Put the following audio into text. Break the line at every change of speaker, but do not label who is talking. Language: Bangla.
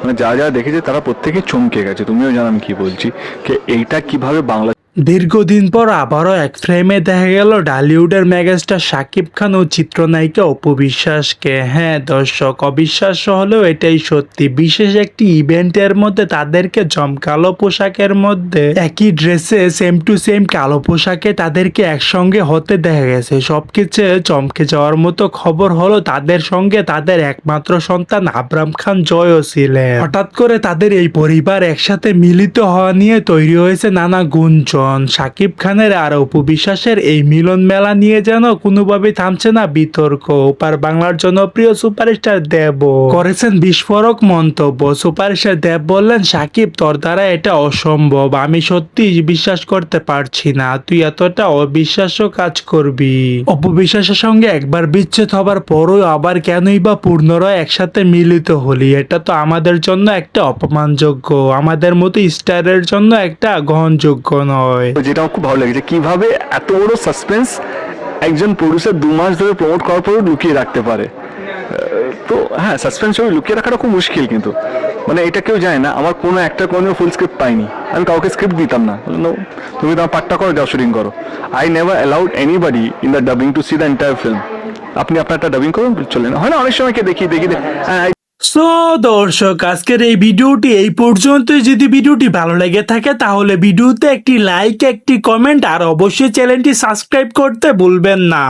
মানে যারা যারা দেখেছে তারা প্রত্যেকে চমকে গেছে। তুমিও জানো আমি কি বলছি, যে এইটা কিভাবে বাংলা।
দীর্ঘদিন পর আবারও এক ফ্রেমে দেখা গেল ঢালিউডের মেগাস্টার শাকিব খান ও চিত্রনায়িকা অপু বিশ্বাসকে। হ্যাঁ দর্শক, অবিশ্বাস্য হলেও এটাই সত্যি। বিশেষ একটি ইভেন্টের মধ্যে তাদেরকে জমকালো পোশাকের মধ্যে একই ড্রেসে সেম টু সেম কালো পোশাকে তাদেরকে একসঙ্গে হতে দেখা গেছে। সবকিছু চমকে যাওয়ার মতো খবর হলো তাদের সঙ্গে তাদের একমাত্র সন্তান আবরাম খান জয়ও ছিলেন। হঠাৎ করে তাদের এই পরিবার একসাথে মিলিত হওয়া নিয়ে তৈরি হয়েছে নানা গুঞ্জন। শাকিব খানের আর অপু বিশ্বাসের এই মিলন মেলা নিয়ে যেন কোনোভাবেই থামছে না বিতর্ক। ওপার বাংলার জনপ্রিয় সুপারস্টার দেব করেছেন বিস্ফোরক মন্তব্য। সুপারস্টার দেব বললেন, শাকিব তোর দ্বারা এটা অসম্ভব, আমি সত্যি বিশ্বাস করতে পারছি না তুই এতটা অবিশ্বাস্য কাজ করবি। অপু বিশ্বাসের সঙ্গে একবার বিচ্ছেদ হবার পরও আবার কেনই বা পুনরায় একসাথে মিলিত হলি? এটা তো আমাদের জন্য একটা অপমানযোগ্য, আমাদের মতো স্টারের জন্য একটা গ্রহণযোগ্য নয়।
যেটা আমার খুব ভালো লেগেছে, কিভাবে এত বড় সাসপেন্স একজন প্রডিউসার 2 মাস ধরে প্রমোট করার পরেও লুকিয়ে রাখতে পারে। তো হ্যাঁ, সাসপেন্স ছবি লুকিয়ে রাখাটা খুব মুশকিল, কিন্তু মানে এটা কেউ জানে না। আমার কোনো একটা কোনো ফুল স্ক্রিপ্ট পাইনি, আমি কাউকে স্ক্রিপ্ট দিতাম না। No, তুমি তোমার পার্টটা করো, যাও শুটিং করো। I never allowed anybody in the dubbing to see the entire film. আপনি আপনার একটা ডাবিং করুন, চলে না হয় না, অনেক সময় দেখি হ্যাঁ।
সো দর্শক, আজকের এই ভিডিওটি এই পর্যন্তই। যদি ভিডিওটি ভালো লেগে থাকে তাহলে ভিডিওতে একটি লাইক, একটি কমেন্ট আর অবশ্যই চ্যানেলটি সাবস্ক্রাইব করতে ভুলবেন না।